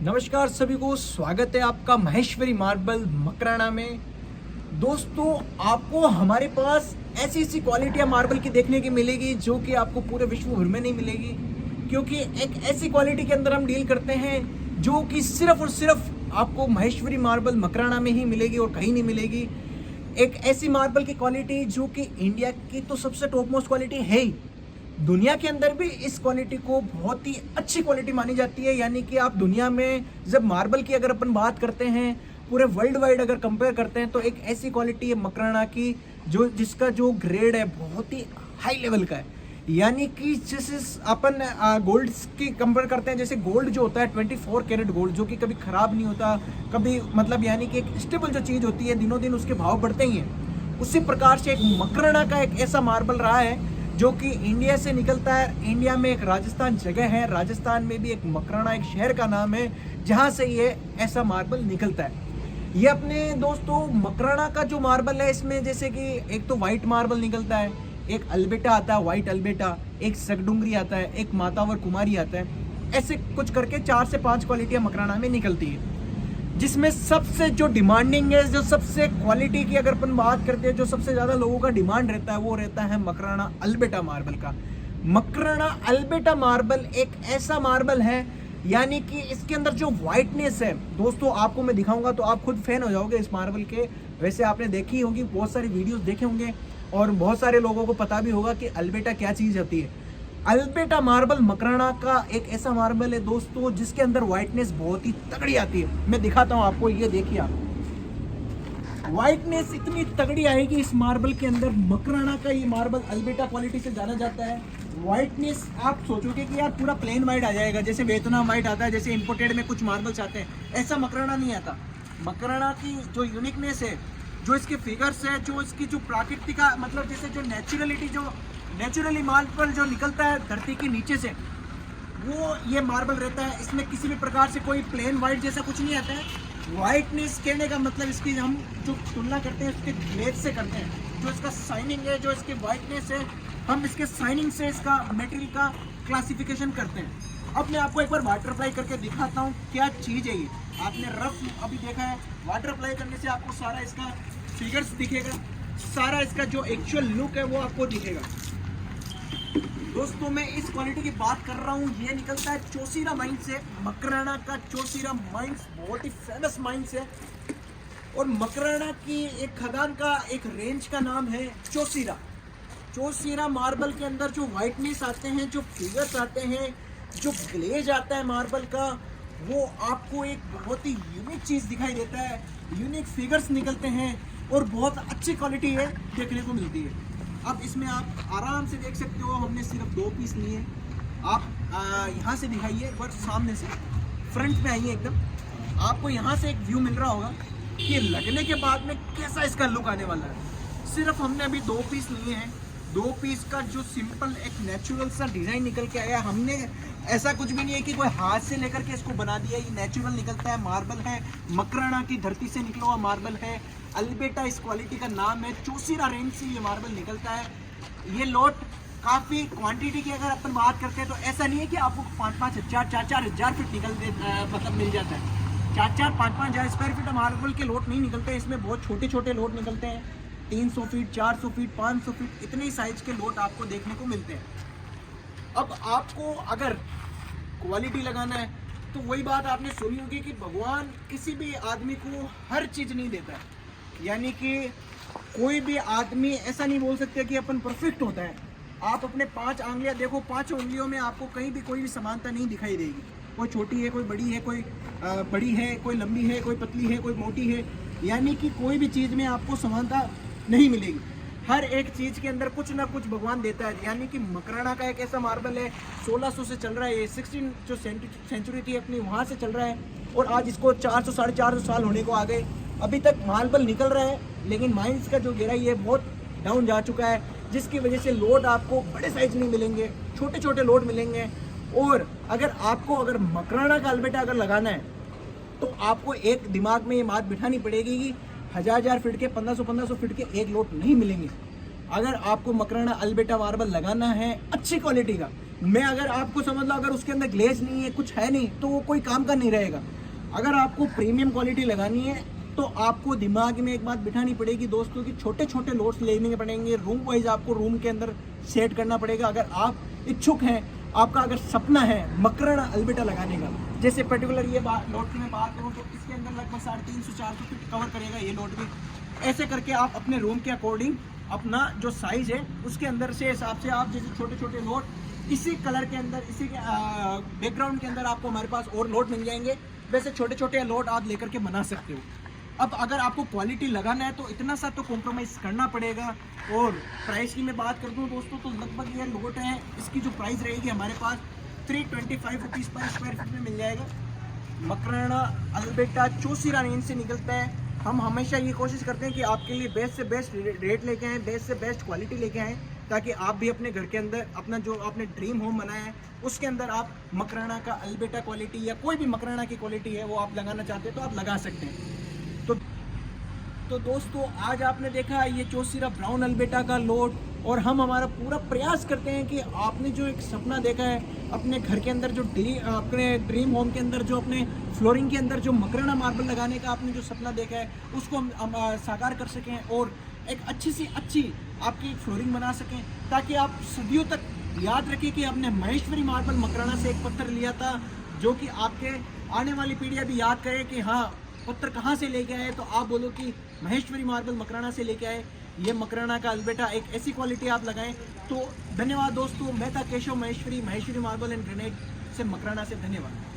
नमस्कार सभी को, स्वागत है आपका महेश्वरी मार्बल मकराना में। दोस्तों, आपको हमारे पास ऐसी ऐसी क्वालिटियाँ मार्बल की देखने की मिलेगी जो कि आपको पूरे विश्व भर में नहीं मिलेगी, क्योंकि एक ऐसी क्वालिटी के अंदर हम डील करते हैं जो कि सिर्फ और सिर्फ आपको महेश्वरी मार्बल मकराना में ही मिलेगी और कहीं नहीं मिलेगी। एक ऐसी मार्बल की क्वालिटी जो कि इंडिया की तो सबसे टॉप मोस्ट क्वालिटी है ही, दुनिया के अंदर भी इस क्वालिटी को बहुत ही अच्छी क्वालिटी मानी जाती है। यानी कि आप दुनिया में जब मार्बल की अगर अपन बात करते हैं, पूरे वर्ल्ड वाइड अगर कंपेयर करते हैं, तो एक ऐसी क्वालिटी है मकराना की जिसका जो ग्रेड है बहुत ही हाई लेवल का है। यानी कि जैसे अपन गोल्ड की कंपेयर करते हैं, जैसे गोल्ड जो होता है 24 कैरेट गोल्ड, जो कि कभी खराब नहीं होता, कभी मतलब यानी कि एक स्टेबल जो चीज़ होती है, दिनों दिन उसके भाव बढ़ते ही हैं। उसी प्रकार से एक मकराना का एक ऐसा मार्बल रहा है जो कि इंडिया से निकलता है। इंडिया में एक राजस्थान जगह है, राजस्थान में भी एक मकराना एक शहर का नाम है, जहाँ से ये ऐसा मार्बल निकलता है। ये अपने दोस्तों मकराना का जो मार्बल है, इसमें जैसे कि एक तो वाइट मार्बल निकलता है, एक अल्बेटा आता है, वाइट अल्बेटा, एक सकडुंगरी आता है, एक मातावर कुमारी आता है। ऐसे कुछ करके 4 से 5 क्वालिटियाँ मकराना में निकलती है, जिसमें सबसे जो डिमांडिंग है, जो सबसे क्वालिटी की अगर अपन बात करते हैं, जो सबसे ज़्यादा लोगों का डिमांड रहता है, वो रहता है मकराना अल्बेटा मार्बल का। मकराना अल्बेटा मार्बल एक ऐसा मार्बल है, यानी कि इसके अंदर जो वाइटनेस है दोस्तों, आपको मैं दिखाऊंगा तो आप खुद फैन हो जाओगे इस मार्बल के। वैसे आपने देखी होगी, बहुत सारी वीडियोस देखे होंगे और बहुत सारे लोगों को पता भी होगा कि अल्बेटा क्या चीज़ होती है। अल्बेटा मार्बल मकराना का एक ऐसा मार्बल है दोस्तों, जिसके अंदर वाइटनेस बहुत ही तगड़ी आती है। मैं दिखाता हूँ आपको, ये देखिए आप, वाइटनेस इतनी तगड़ी आएगी इस मार्बल के अंदर। मकराना का ये मार्बल अल्बेटा क्वालिटी से जाना जाता है। वाइटनेस आप सोचोगे कि यार पूरा प्लेन वाइट आ जाएगा, जैसे वियतनाम वाइट आता है, जैसे इंपोर्टेड में कुछ मार्बल्स आते हैं, ऐसा मकराना नहीं आता। मकराना की जो यूनिकनेस है, जो इसके फिगर्स है, जो इसकी जो प्राकृतिक का मतलब जैसे जो नेचुरलिटी, जो नेचुरली मार्बल जो निकलता है धरती के नीचे से, वो ये मार्बल रहता है। इसमें किसी भी प्रकार से कोई प्लेन वाइट जैसा कुछ नहीं आता है। वाइटनेस कहने का मतलब इसकी हम जो तुलना करते हैं उसके ग्लेज से करते हैं। जो इसका शाइनिंग है, जो इसकी वाइटनेस है, हम इसके शाइनिंग से इसका मटेरियल का क्लासिफिकेशन करते हैं। अब मैं आपको एक बार वाटर अप्लाई करके दिखाता हूँ क्या चीज़ है ये। आपने रफ अभी देखा है, वाटर अप्लाई करने से आपको सारा इसका फिगर्स दिखेगा, सारा इसका जो एक्चुअल लुक है वो आपको दिखेगा। दोस्तों, मैं इस क्वालिटी की बात कर रहा हूँ, ये निकलता है चौसीरा माइन से। मकराना का चौसीरा माइंस बहुत ही फेमस माइंस है, और मकराना की एक खदान का एक रेंज का नाम है चौसीरा। चौसीरा मार्बल के अंदर जो वाइटनेस आते हैं, जो फिगर्स आते हैं, जो ग्लेज आता है मार्बल का, वो आपको एक बहुत ही यूनिक चीज़ दिखाई देता है। यूनिक फिगर्स निकलते हैं और बहुत अच्छी क्वालिटी है देखने को मिलती है। अब इसमें आप आराम से देख सकते हो, हमने सिर्फ 2 पीस लिए। आप यहाँ से दिखाइए एक बार, सामने से फ्रंट में आइए एकदम, आपको यहाँ से एक व्यू मिल रहा होगा कि लगने के बाद में कैसा इसका लुक आने वाला है। सिर्फ हमने अभी 2 पीस लिए हैं। 2 पीस का जो सिंपल एक नेचुरल सा डिज़ाइन निकल के आया। हमने ऐसा कुछ भी नहीं है कि कोई हाथ से लेकर के इसको बना दिया, ये नेचुरल निकलता है। मार्बल है, मकराना की धरती से निकला हुआ मार्बल है। अल्बेटा इस क्वालिटी का नाम है। चौसीरा रेंज से ये मार्बल निकलता है। ये लॉट काफ़ी क्वांटिटी की अगर अपन बात करते हैं तो ऐसा नहीं है कि आपको 5-5 हज़ार 4-4 हज़ार फीट मतलब मिल जाता है। 4-4 5-5 हज़ार स्क्वायर फीट मार्बल के लॉट नहीं निकलते हैं। इसमें बहुत छोटे छोटे लॉट निकलते हैं, 300 फीट, 400 फीट, 500 फीट, इतने ही साइज के लॉट आपको देखने को मिलते हैं। अब आपको अगर क्वालिटी लगाना है तो वही बात आपने सुनी होगी कि भगवान किसी भी आदमी को हर चीज़ नहीं देता है। यानी कि कोई भी आदमी ऐसा नहीं बोल सकते कि अपन परफेक्ट होता है। आप अपने 5 आंगलियां देखो, 5 उंगलियों में आपको कहीं भी कोई भी समानता नहीं दिखाई देगी। कोई छोटी है, कोई बड़ी है, कोई बड़ी है, कोई लंबी है, कोई पतली है, कोई मोटी है। यानी कि कोई भी चीज़ में आपको समानता नहीं मिलेगी। हर एक चीज़ के अंदर कुछ ना कुछ भगवान देता है। यानी कि मकराना का एक ऐसा मार्बल है, 1600 से चल रहा है, ये 16 जो सेंचुरी थी अपनी, वहाँ से चल रहा है, और आज इसको 400 साढ़े 400 साल होने को आ गए। अभी तक मार्बल निकल रहा है, लेकिन माइंस का जो गहराई है बहुत डाउन जा चुका है, जिसकी वजह से लोड आपको बड़े साइज नहीं मिलेंगे, छोटे छोटे लोड मिलेंगे। और अगर मकराना का अल्बेटा अगर लगाना है तो आपको एक दिमाग में ये बात बिठानी पड़ेगी कि 1000 फीट के, 1500 फीट के एक लोट नहीं मिलेंगे। अगर आपको मकराना अल्बेटा मार्बल लगाना है अच्छी क्वालिटी का, मैं अगर आपको समझ लो, अगर उसके अंदर ग्लेज नहीं है, कुछ है नहीं, तो वो कोई काम का नहीं रहेगा। अगर आपको प्रीमियम क्वालिटी लगानी है तो आपको दिमाग में एक बात बिठानी पड़ेगी दोस्तों कि छोटे छोटे लोड्स लेने पड़ेंगे, रूम वाइज आपको रूम के अंदर सेट करना पड़ेगा। अगर आप इच्छुक हैं, आपका अगर सपना है मकराना अल्बेटा लगाने का, जैसे पर्टिकुलर ये लोड की मैं बात करूँ तो इसके अंदर लगभग 350-400 फीट कवर करेगा ये लोड भी। ऐसे करके आप अपने रूम के अकॉर्डिंग अपना जो साइज है उसके अंदर से हिसाब से आप जैसे छोटे छोटे लोड इसी कलर के अंदर, इसी के बैकग्राउंड के अंदर आपको हमारे पास और लोड मिल जाएंगे। वैसे छोटे छोटे लोड आप लेकर के बना सकते हो। अब अगर आपको क्वालिटी लगाना है तो इतना सा तो कॉम्प्रोमाइज़ करना पड़ेगा। और प्राइस की मैं बात कर दूँ दोस्तों तो लगभग ये लोड है, इसकी जो प्राइस रहेगी हमारे पास 325 रुपीज़ पर स्क्वायर फीट में मिल जाएगा। मकराना अल्बेटा चौसीरा रेंज से निकलता है। हम हमेशा ये कोशिश करते हैं कि आपके लिए बेस्ट से बेस्ट रेट लेके आएँ, बेस्ट से बेस्ट क्वालिटी लेके आएँ, ताकि आप भी अपने घर के अंदर अपना जो आपने ड्रीम होम बनाया है उसके अंदर आप मकराना का अल्बेटा क्वालिटी या कोई भी मकराना की क्वालिटी है वो आप लगाना चाहते हैं तो आप लगा सकते हैं। तो दोस्तों आज आपने देखा ये चौसीरा ब्राउन अल्बेटा का लोड, और हम हमारा पूरा प्रयास करते हैं कि आपने जो एक सपना देखा है अपने घर के अंदर, जो अपने ड्रीम होम के अंदर, जो अपने फ्लोरिंग के अंदर जो मकराना मार्बल लगाने का आपने जो सपना देखा है उसको हम साकार कर सकें और एक अच्छी सी अच्छी आपकी फ्लोरिंग बना सकें, ताकि आप सदियों तक याद रखें कि आपने महेश्वरी मार्बल मकराना से एक पत्थर लिया था, जो कि आपके आने वाली पीढ़ियाँ भी याद करें कि हाँ पत्थर कहाँ से लेके आए, तो आप बोलो कि महेश्वरी मार्बल मकराना से लेके आए। ये मकराना का अल्बेटा एक ऐसी क्वालिटी आप लगाएं। तो धन्यवाद दोस्तों, मैं था Keshav Maheshwari marble and granite से मकराना से। धन्यवाद।